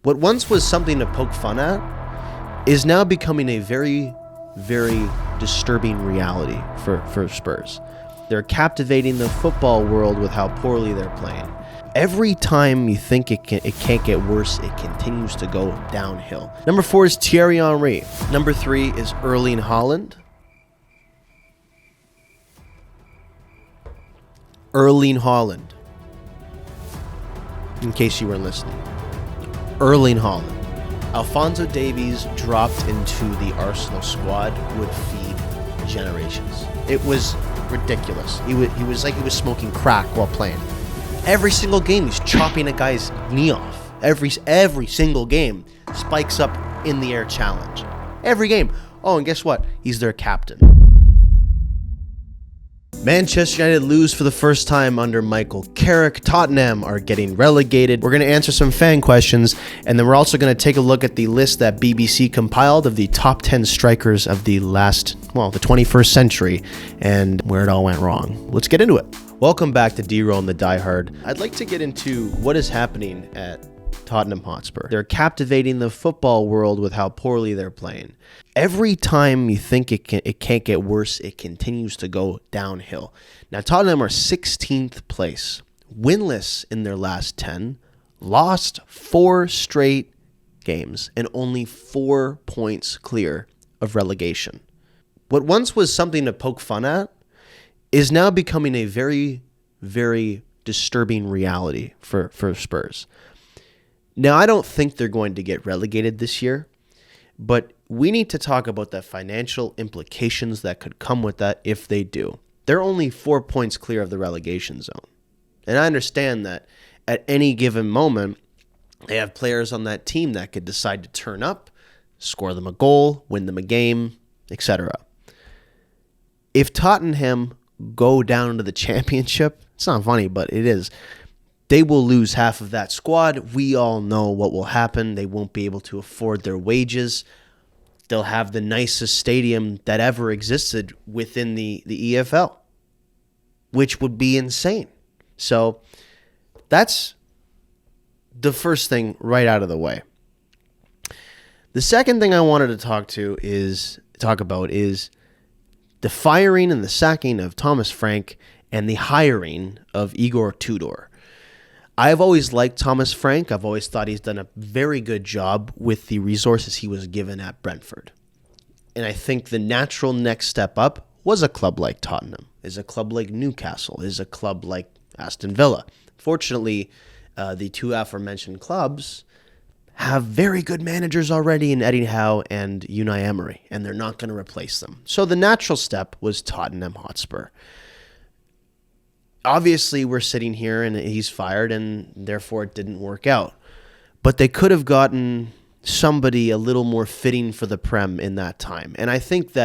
What once was something to poke fun at is now becoming a very, very disturbing reality for Spurs. They're captivating the football world with how poorly they're playing. Every time you think it can't get worse, it continues to go downhill. Number 4 is Thierry Henry. Number 3 is Erling Haaland. Erling Haaland. In case you weren't listening. Erling Haaland. Alphonso Davies dropped into the Arsenal squad would feed generations. It was ridiculous. He was like he was smoking crack while playing. Every single game, he's chopping a guy's knee off. Every single game, spikes up in the air challenge. Every game. Oh, and guess what? He's their captain. Manchester United lose for the first time under Michael Carrick. Tottenham are getting relegated. We're going to answer some fan questions, and then we're also going to take a look at the list that BBC compiled of the top 10 strikers of the 21st century, and where it all went wrong. Let's get into it. Welcome back to DeRo the Diehard. I'd like to get into what is happening at Tottenham Hotspur. They're captivating the football world with how poorly they're playing. Every time you think it can't get worse, it continues to go downhill. Now, Tottenham are 16th place, winless in their last 10, lost 4 straight games, and only 4 points clear of relegation. What once was something to poke fun at is now becoming a very, very disturbing reality for Spurs. Now, I don't think they're going to get relegated this year, but we need to talk about the financial implications that could come with that if they do. They're only 4 points clear of the relegation zone. And I understand that at any given moment, they have players on that team that could decide to turn up, score them a goal, win them a game, etc. If Tottenham go down to the championship, it's not funny, but it is. They will lose half of that squad. We all know what will happen. They won't be able to afford their wages. They'll have the nicest stadium that ever existed within the EFL, which would be insane. So that's the first thing right out of the way. The second thing I wanted to talk about is the firing and the sacking of Thomas Frank and the hiring of Igor Tudor. I've always liked Thomas Frank. I've always thought he's done a very good job with the resources he was given at Brentford. And I think the natural next step up was a club like Tottenham, is a club like Newcastle, is a club like Aston Villa. Fortunately, the two aforementioned clubs have very good managers already in Eddie Howe and Unai Emery, and they're not going to replace them. So the natural step was Tottenham Hotspur. Obviously, we're sitting here and he's fired and therefore it didn't work out. But they could have gotten somebody a little more fitting for the Prem in that time. And I think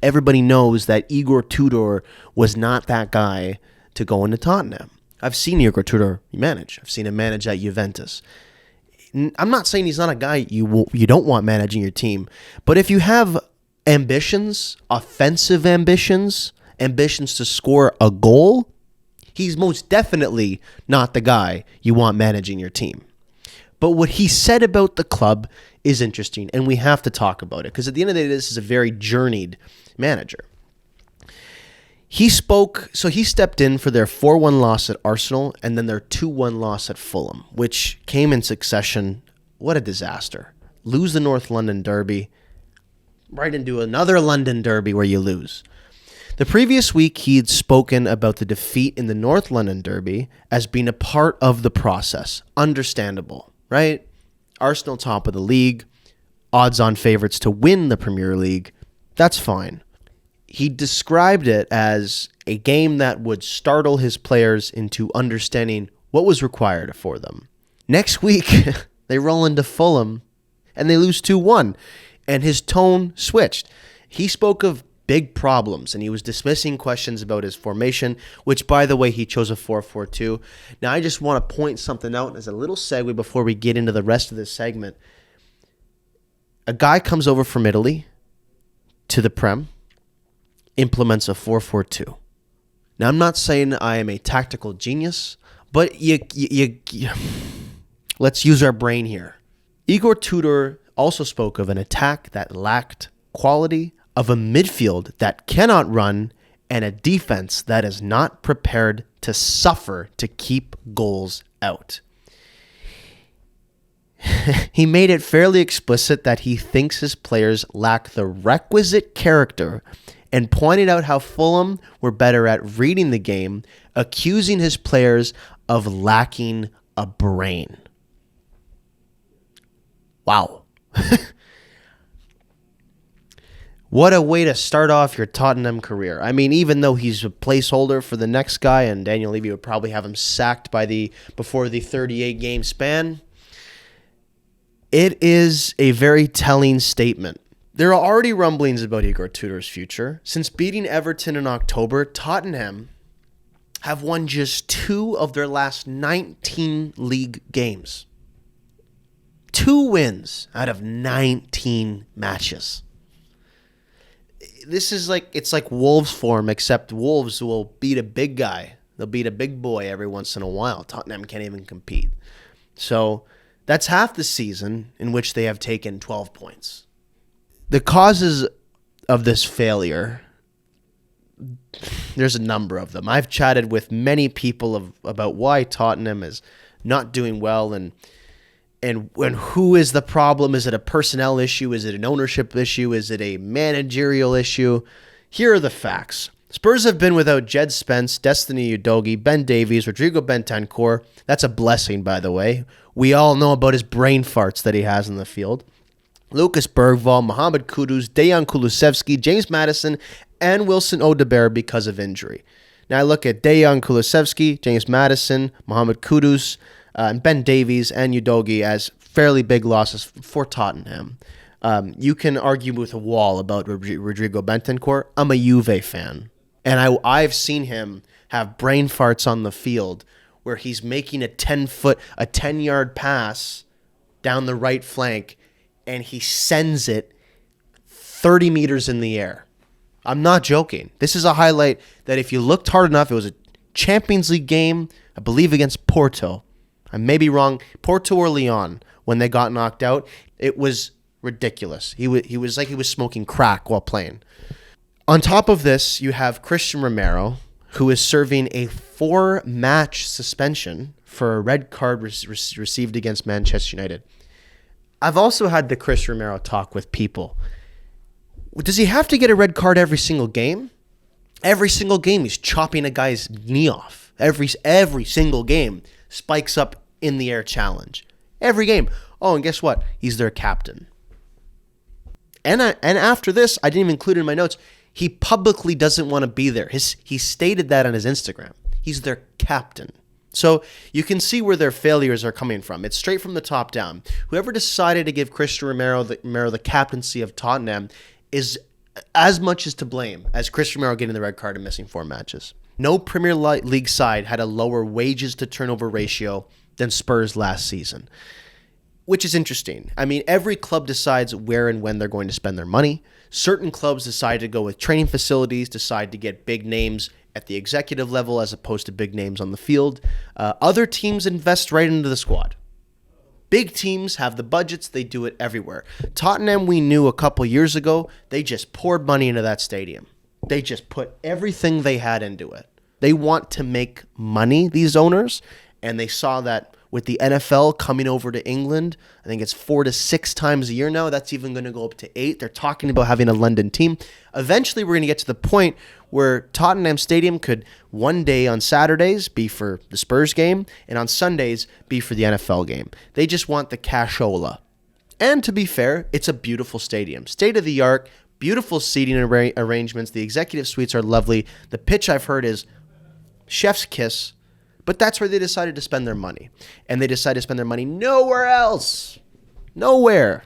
everybody knows that Igor Tudor was not that guy to go into Tottenham. I've seen Igor Tudor manage. I've seen him manage at Juventus. I'm not saying he's not a guy you don't want managing your team. But if you have ambitions, offensive ambitions to score a goal, he's most definitely not the guy you want managing your team. But what he said about the club is interesting, and we have to talk about it, because at the end of the day, this is a very journeyed manager. He stepped in for their 4-1 loss at Arsenal and then their 2-1 loss at Fulham, which came in succession. What a disaster. Lose the North London Derby, right into another London Derby where you lose. The previous week, he had spoken about the defeat in the North London Derby as being a part of the process. Understandable, right? Arsenal top of the league, odds-on favorites to win the Premier League. That's fine. He described it as a game that would startle his players into understanding what was required for them. Next week, they roll into Fulham and they lose 2-1, and his tone switched. He spoke of big problems, and he was dismissing questions about his formation, which, by the way, he chose a 4-4-2. Now, I just want to point something out as a little segue before we get into the rest of this segment. A guy comes over from Italy to the Prem, implements a 4-4-2. Now, I'm not saying I am a tactical genius, but Let's use our brain here. Igor Tudor also spoke of an attack that lacked quality, of a midfield that cannot run, and a defense that is not prepared to suffer to keep goals out. He made it fairly explicit that he thinks his players lack the requisite character and pointed out how Fulham were better at reading the game, accusing his players of lacking a brain. Wow. What a way to start off your Tottenham career. I mean, even though he's a placeholder for the next guy, and Daniel Levy would probably have him sacked before the 38-game span, it is a very telling statement. There are already rumblings about Igor Tudor's future. Since beating Everton in October, Tottenham have won just 2 of their last 19 league games. 2 wins out of 19 matches. This is it's like Wolves form, except Wolves will beat a big guy. They'll beat a big boy every once in a while. Tottenham can't even compete. So that's half the season in which they have taken 12 points. The causes of this failure, there's a number of them. I've chatted with many people about why Tottenham is not doing well and who is the problem. Is it a personnel issue? Is it an ownership issue? Is it a managerial issue? Here are the facts. Spurs have been without Jed Spence, Destiny Udogie, Ben Davies, Rodrigo Bentancur. That's a blessing, by the way. We all know about his brain farts that he has in the field. Lucas Bergvall, Mohamed Kudus, Dejan Kulusevski, James Maddison, and Wilson Odobert because of injury. Now I look at Dejan Kulusevski, James Maddison, Mohamed Kudus, and Ben Davies and Udogie as fairly big losses for Tottenham. You can argue with a wall about Rodrigo Bentancur. I'm a Juve fan, and I've seen him have brain farts on the field where he's making a 10-yard pass down the right flank, and he sends it 30 meters in the air. I'm not joking. This is a highlight that if you looked hard enough, it was a Champions League game, I believe against Porto. I may be wrong, Porto or Lyon, when they got knocked out. It was ridiculous. He was like he was smoking crack while playing. On top of this, you have Christian Romero, who is serving a 4-match suspension for a red card received against Manchester United. I've also had the Christian Romero talk with people. Does he have to get a red card every single game? Every single game he's chopping a guy's knee off. Every single game spikes up in the air challenge. Every game. Oh, and guess what? He's their captain. And after this, I didn't even include it in my notes, he publicly doesn't want to be there. He stated that on his Instagram. He's their captain. So you can see where their failures are coming from. It's straight from the top down. Whoever decided to give Christian Romero the captaincy of Tottenham is as much as to blame as Christian Romero getting the red card and missing 4 matches. No Premier League side had a lower wages to turnover ratio than Spurs last season, which is interesting. I mean, every club decides where and when they're going to spend their money. Certain clubs decide to go with training facilities, decide to get big names at the executive level as opposed to big names on the field. Other teams invest right into the squad. Big teams have the budgets. They do it everywhere. Tottenham, we knew a couple years ago, they just poured money into that stadium. They just put everything they had into it. They want to make money, these owners, and they saw that with the NFL coming over to England. I think it's 4 to 6 times a year now. That's even going to go up to 8. They're talking about having a London team. Eventually, we're going to get to the point where Tottenham Stadium could one day on Saturdays be for the Spurs game and on Sundays be for the NFL game. They just want the cashola. And to be fair, it's a beautiful stadium. State of the art, beautiful seating arrangements. The executive suites are lovely. The pitch, I've heard, is chef's kiss. But that's where they decided to spend their money. And they decided to spend their money nowhere else. Nowhere.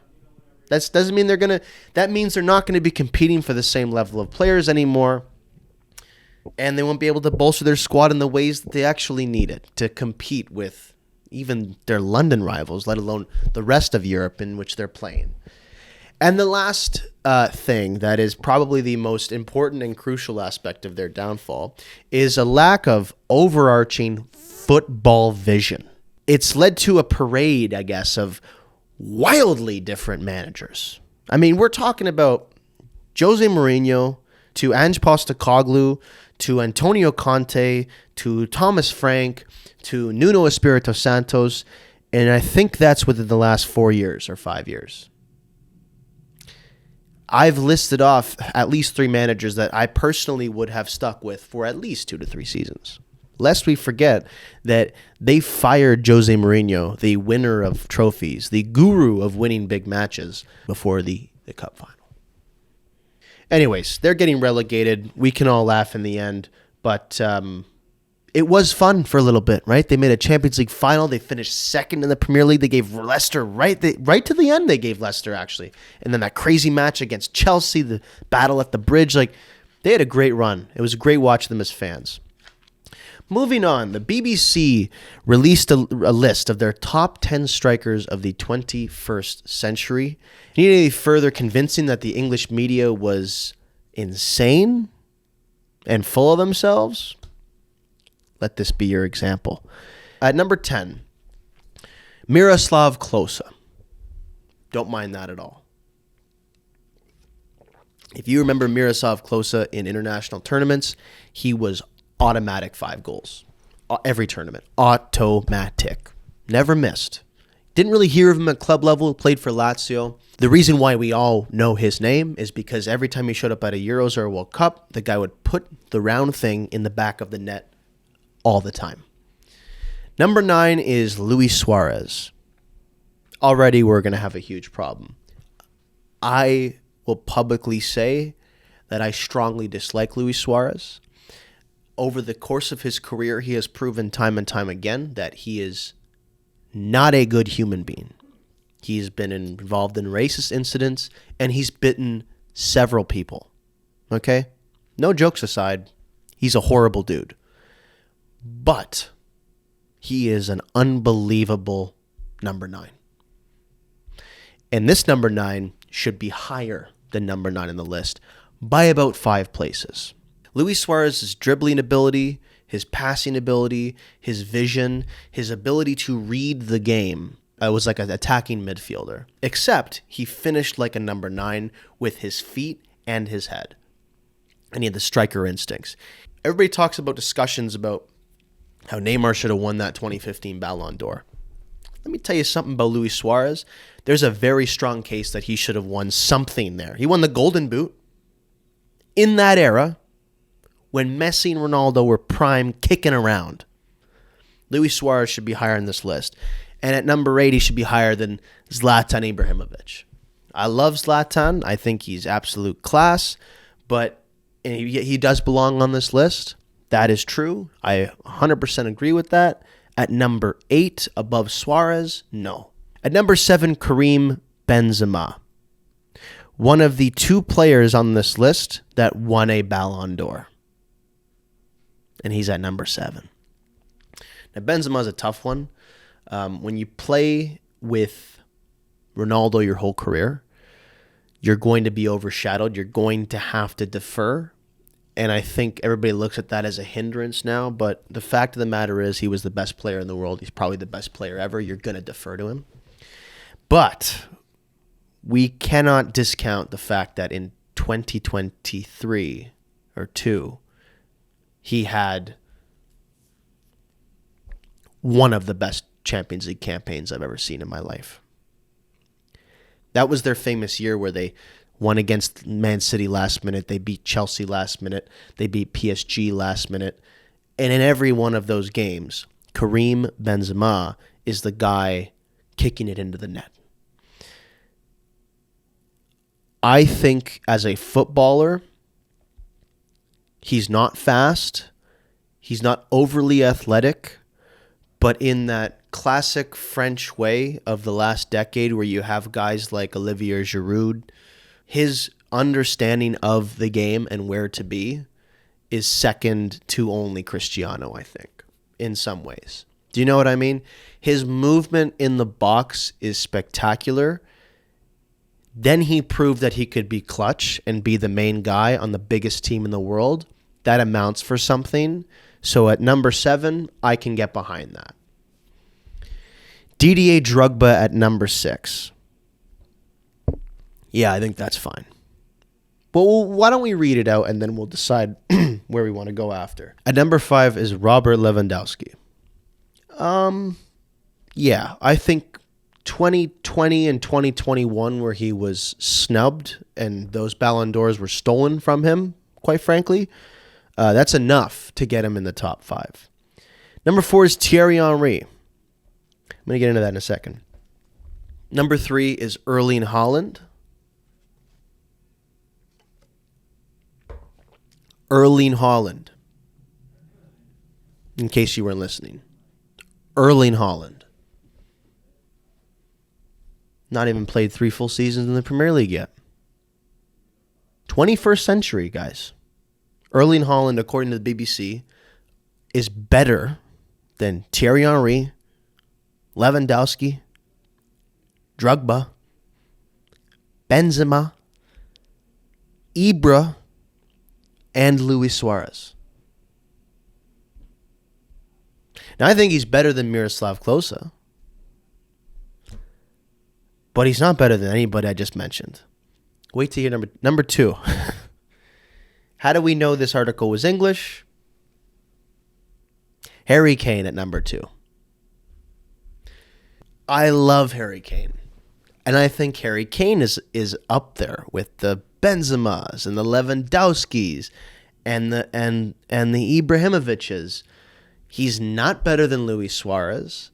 That doesn't mean that means they're not going to be competing for the same level of players anymore. And they won't be able to bolster their squad in the ways that they actually need it to compete with even their London rivals, let alone the rest of Europe in which they're playing. And the last thing that is probably the most important and crucial aspect of their downfall is a lack of overarching football vision. it's led to a parade, I guess, of wildly different managers. I mean, we're talking about Jose Mourinho to Ange Postecoglou to Antonio Conte to Thomas Frank to Nuno Espirito Santos, and I think that's within the last 4 years or 5 years. I've listed off at least 3 managers that I personally would have stuck with for at least 2 to 3 seasons. Lest we forget that they fired Jose Mourinho, the winner of trophies, the guru of winning big matches, before the cup final. Anyways, they're getting relegated. We can all laugh in the end, but it was fun for a little bit, right? They made a Champions League final. They finished second in the Premier League. They gave Leicester right to the end. They gave Leicester, actually. And then that crazy match against Chelsea, the battle at the bridge. Like, they had a great run. It was great watching them as fans. Moving on, the BBC released a list of their top 10 strikers of the 21st century. Need any further convincing that the English media was insane and full of themselves? Let this be your example. At number 10, Miroslav Klose. Don't mind that at all. If you remember Miroslav Klose in international tournaments, he was automatic 5 goals. Every tournament. Automatic. Never missed. Didn't really hear of him at club level. Played for Lazio. The reason why we all know his name is because every time he showed up at a Euros or a World Cup, the guy would put the round thing in the back of the net all the time. Number 9 is Luis Suarez. Already we're going to have a huge problem. I will publicly say that I strongly dislike Luis Suarez. Over the course of his career, he has proven time and time again that he is not a good human being. He's been involved in racist incidents, and he's bitten several people. Okay? No jokes aside, he's a horrible dude. But he is an unbelievable number 9. And this number 9 should be higher than number 9 on the list by about 5 places. Luis Suarez's dribbling ability, his passing ability, his vision, his ability to read the game was like an attacking midfielder. Except he finished like a number 9 with his feet and his head. And he had the striker instincts. Everybody talks about discussions about how Neymar should have won that 2015 Ballon d'Or. Let me tell you something about Luis Suarez. There's a very strong case that he should have won something there. He won the Golden Boot in that era when Messi and Ronaldo were prime kicking around. Luis Suarez should be higher on this list. And at number 8, he should be higher than Zlatan Ibrahimovic. I love Zlatan. I think he's absolute class. But he does belong on this list. That is true. I 100% agree with that. At number 8, above Suarez, no. At number 7, Karim Benzema. One of the 2 players on this list that won a Ballon d'Or. And he's at number 7. Now, Benzema's a tough one. When you play with Ronaldo your whole career, you're going to be overshadowed. You're going to have to defer. And I think everybody looks at that as a hindrance now. But the fact of the matter is he was the best player in the world. He's probably the best player ever. You're going to defer to him. But we cannot discount the fact that in 2023 or 2, he had one of the best Champions League campaigns I've ever seen in my life. That was their famous year where they won against Man City last minute. They beat Chelsea last minute. They beat PSG last minute. And in every one of those games, Karim Benzema is the guy kicking it into the net. I think as a footballer, he's not fast. He's not overly athletic. But in that classic French way of the last decade where you have guys like Olivier Giroud, his understanding of the game and where to be is second to only Cristiano, I think, in some ways. Do you know what I mean? His movement in the box is spectacular. Then he proved that he could be clutch and be the main guy on the biggest team in the world. That amounts for something. So at number 7, I can get behind that. Didier Drogba at number 6. Yeah, I think that's fine. But why don't we read it out and then we'll decide where we want to go after. At number 5 is Robert Lewandowski. Yeah, I think 2020 and 2021 where he was snubbed and those Ballon d'Ors were stolen from him, quite frankly, that's enough to get him in the top 5. Number 4 is Thierry Henry. I'm going to get into that in a second. Number 3 is Erling Haaland. Erling Haaland. In case you weren't listening. Erling Haaland. Not even played 3 full seasons in the Premier League yet. 21st century, guys. Erling Haaland, according to the BBC, is better than Thierry Henry, Lewandowski, Drogba, Benzema, Ibra, and Luis Suarez. Now, I think he's better than Miroslav Klose. But he's not better than anybody I just mentioned. Wait till you hear number 2. How do we know this article was English? Harry Kane at number 2. I love Harry Kane. And I think Harry Kane is up there with the Benzemas and the Lewandowskis and the Ibrahimoviches. He's not better than Luis Suarez.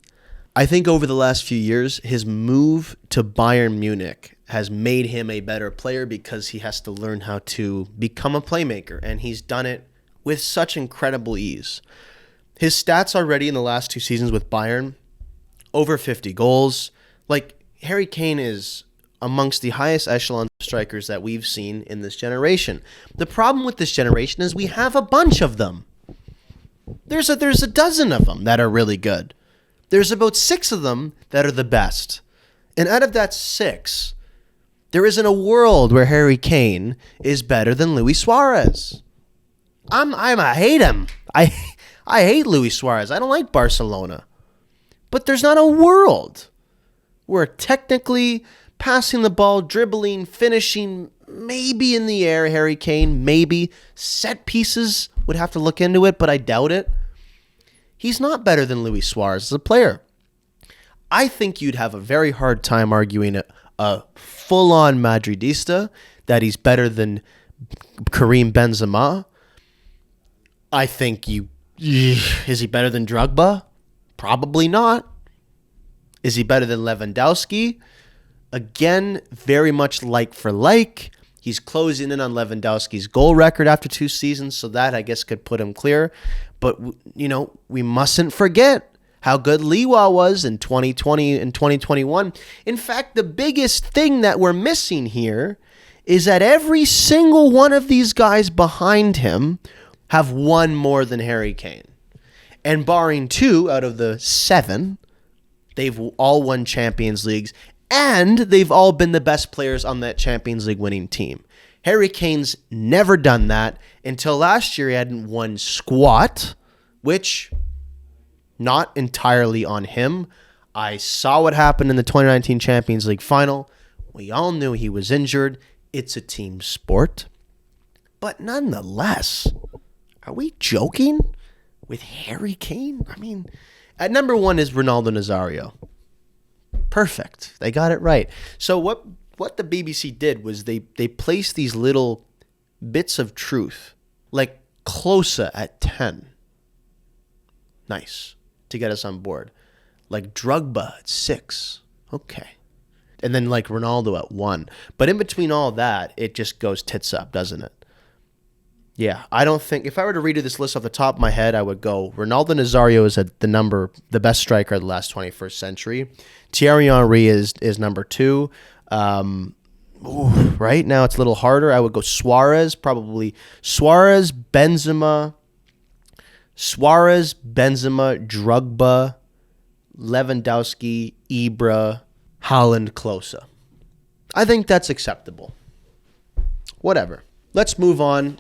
I think over the last few years, his move to Bayern Munich has made him a better player because he has to learn how to become a playmaker, and he's done it with such incredible ease. His stats already in the last 2 seasons with Bayern, over 50 goals. Like, Harry Kane is amongst the highest echelon strikers that we've seen in this generation. The problem with this generation is we have a bunch of them. There's a dozen of them that are really good. There's about 6 of them that are the best. And out of that 6, there isn't a world where Harry Kane is better than Luis Suarez. I hate him. I hate Luis Suarez. I don't like Barcelona. But there's not a world where technically passing the ball, dribbling, finishing, maybe in the air, Harry Kane, maybe. Set pieces, would have to look into it, but I doubt it. He's not better than Luis Suarez as a player. I think you'd have a very hard time arguing a full-on Madridista that he's better than Karim Benzema. I think is he better than Drogba? Probably not. Is he better than Lewandowski? Again, very much like for like. He's closing in on Lewandowski's goal record after 2 seasons, so that, I guess, could put him clear. But, we mustn't forget how good Lewa was in 2020 and 2021. In fact, the biggest thing that we're missing here is that every single one of these guys behind him have won more than Harry Kane. And barring 2 out of the 7, they've all won Champions Leagues, and they've all been the best players on that Champions League winning team. Harry Kane's never done that until last year. He hadn't won squat, which not entirely on him. I saw what happened in the 2019 Champions League final. We all knew he was injured. It's a team sport. But nonetheless, are we joking with Harry Kane? I mean, at number 1 is Ronaldo Nazario. Perfect. They got it right. So what the BBC did was they placed these little bits of truth, like Klose at 10. Nice. To get us on board. Like Drogba at 6. Okay. And then like Ronaldo at 1. But in between all that, it just goes tits up, doesn't it? Yeah, I don't think, if I were to redo this list off the top of my head, I would go Ronaldo Nazario is the best striker of the last 21st century. Thierry Henry is number 2. Right now it's a little harder. I would go Suarez, probably Suarez, Benzema, Drogba, Lewandowski, Ibra, Haaland, Klose. I think that's acceptable. Whatever. Let's move on.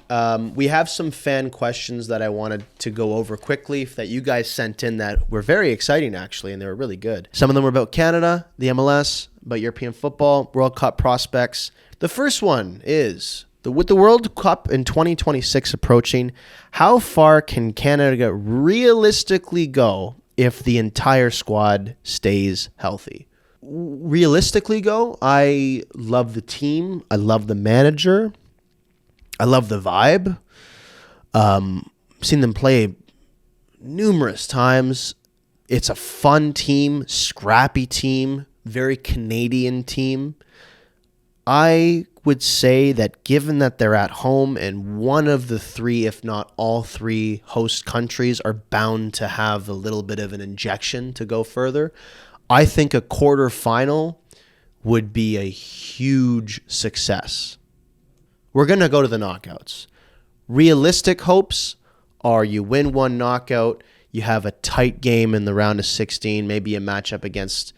We have some fan questions that I wanted to go over quickly that you guys sent in that were very exciting, actually, and they were really good. Some of them were about Canada, the MLS, about European football, World Cup prospects. The first one is, with the World Cup in 2026 approaching, how far can Canada realistically go if the entire squad stays healthy? Realistically go, I love the team. I love the manager. I love the vibe. Seen them play numerous times. It's a fun team, scrappy team, very Canadian team. I would say that given that they're at home and one of the three, if not all three host countries are bound to have a little bit of an injection to go further, I think a quarterfinal would be a huge success. We're going to go to the knockouts. Realistic hopes are you win one knockout, you have a tight game in the round of 16, maybe a matchup against,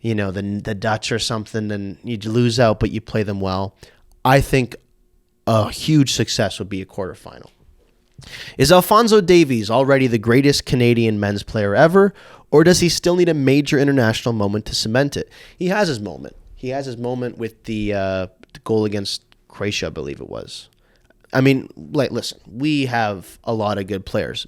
the Dutch or something, and you lose out, but you play them well. I think a huge success would be a quarterfinal. Is Alphonso Davies already the greatest Canadian men's player ever, or does he still need a major international moment to cement it? He has his moment. He has his moment with the goal against Croatia, I believe it was. I mean, listen, we have a lot of good players.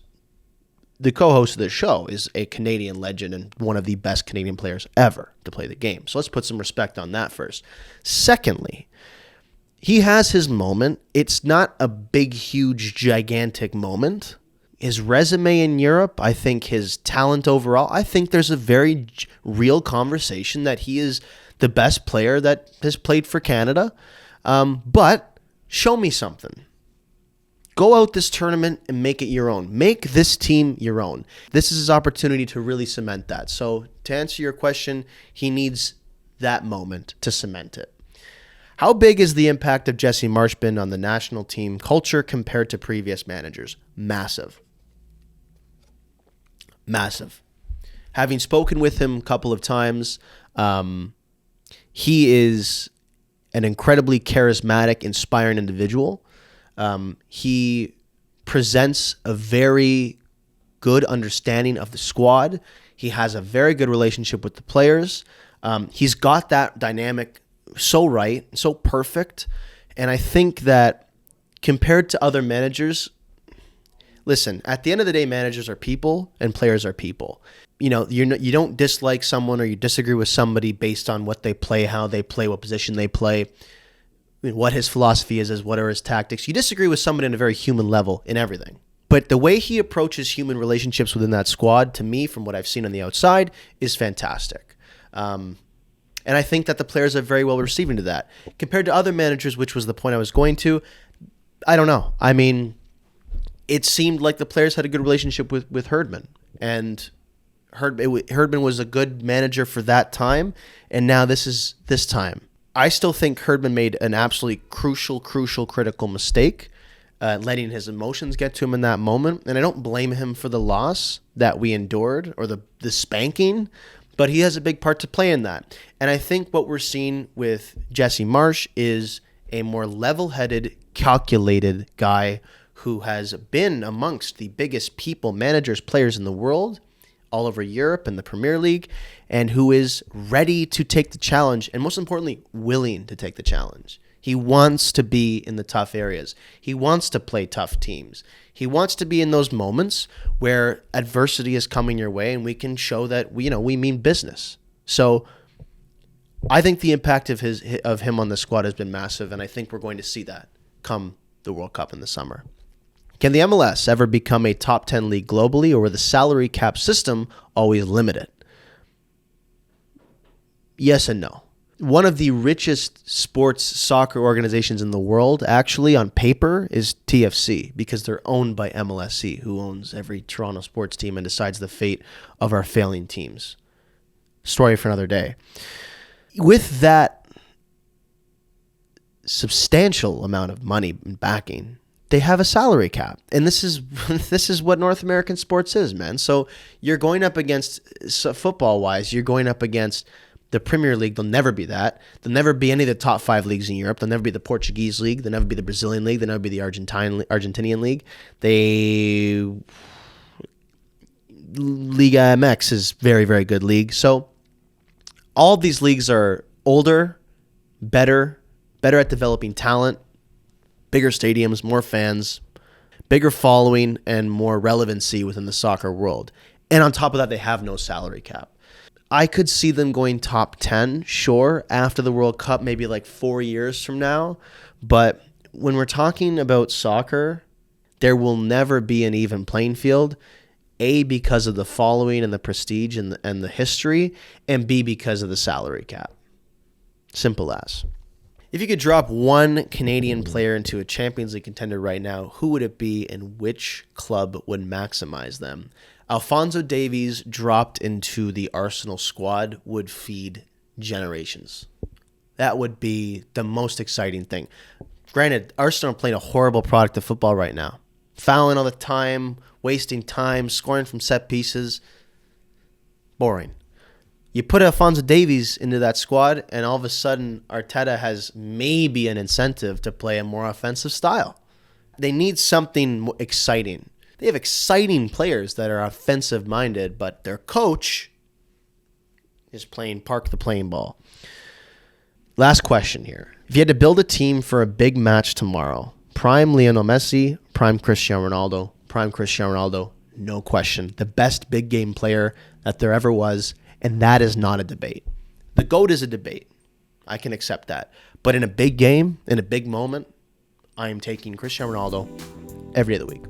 The co-host of this show is a Canadian legend and one of the best Canadian players ever to play the game. So let's put some respect on that first. Secondly, he has his moment. It's not a big, huge, gigantic moment. His resume in Europe, I think his talent overall, I think there's a very real conversation that he is the best player that has played for Canada. But show me something. Go out this tournament and make it your own. Make this team your own. This is his opportunity to really cement that. So to answer your question, he needs that moment to cement it. How big is the impact of Jesse Marsch been on the national team culture compared to previous managers? Massive. Massive. Having spoken with him a couple of times, he is an incredibly charismatic, inspiring individual. He presents a very good understanding of the squad. He has a very good relationship with the players. He's got that dynamic so right, so perfect. And I think that compared to other managers, listen, at the end of the day, managers are people and players are people. You don't dislike someone or you disagree with somebody based on what they play, how they play, what position they play, what his philosophy is, what are his tactics. You disagree with somebody on a very human level in everything. But the way he approaches human relationships within that squad, to me, from what I've seen on the outside, is fantastic. And I think that the players are very well receiving to that. Compared to other managers, which was the point I was going to, I don't know. I mean, it seemed like the players had a good relationship with Herdman. And Herdman was a good manager for that time, and now this is this time. I still think Herdman made an absolutely crucial, critical mistake, letting his emotions get to him in that moment. And I don't blame him for the loss that we endured or the spanking, but he has a big part to play in that. And I think what we're seeing with Jesse Marsch is a more level-headed, calculated guy who has been amongst the biggest people, managers, players in the world, all over Europe and the Premier League, and who is ready to take the challenge and, most importantly, willing to take the challenge. He wants to be in the tough areas. He wants to play tough teams. He wants to be in those moments where adversity is coming your way and we can show that we mean business. So I think the impact of him on the squad has been massive, and I think we're going to see that come the World Cup in the summer. Can the MLS ever become a top 10 league globally, or will the salary cap system always limit it? Yes and no. One of the richest sports soccer organizations in the world, actually, on paper, is TFC, because they're owned by MLSE, who owns every Toronto sports team and decides the fate of our failing teams. Story for another day. With that substantial amount of money and backing, they have a salary cap. And this is what North American sports is, man. So you're going up against, football-wise, you're going up against The Premier League, they'll never be that. They'll never be any of the top 5 leagues in Europe. They'll never be the Portuguese league. They'll never be the Brazilian league. They'll never be the Argentinian league. Liga MX is very, very good league. So all of these leagues are older, better at developing talent, bigger stadiums, more fans, bigger following, and more relevancy within the soccer world. And on top of that, they have no salary cap. I could see them going top 10, sure, after the World Cup, maybe like 4 years from now. But when we're talking about soccer, there will never be an even playing field. A, because of the following and the prestige and the history, and B, because of the salary cap. Simple as. If you could drop one Canadian player into a Champions League contender right now, who would it be and which club would maximize them? Alphonso Davies dropped into the Arsenal squad would feed generations. That would be the most exciting thing. Granted, Arsenal are playing a horrible product of football right now. Fouling all the time, wasting time, scoring from set pieces. Boring. You put Alphonso Davies into that squad, and all of a sudden, Arteta has maybe an incentive to play a more offensive style. They need something exciting. They have exciting players that are offensive-minded, but their coach is playing park the playing ball. Last question here. If you had to build a team for a big match tomorrow, prime Lionel Messi, prime Cristiano Ronaldo, no question. The best big game player that there ever was, and that is not a debate. The GOAT is a debate. I can accept that. But in a big game, in a big moment, I am taking Cristiano Ronaldo every other week.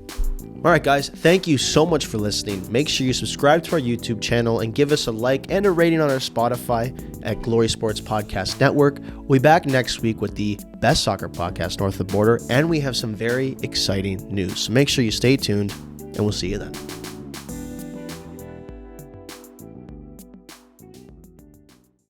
All right, guys, thank you so much for listening. Make sure you subscribe to our YouTube channel and give us a like and a rating on our Spotify at Glory Sports Podcast Network. We'll be back next week with the best soccer podcast north of the border, and we have some very exciting news. So make sure you stay tuned, and we'll see you then.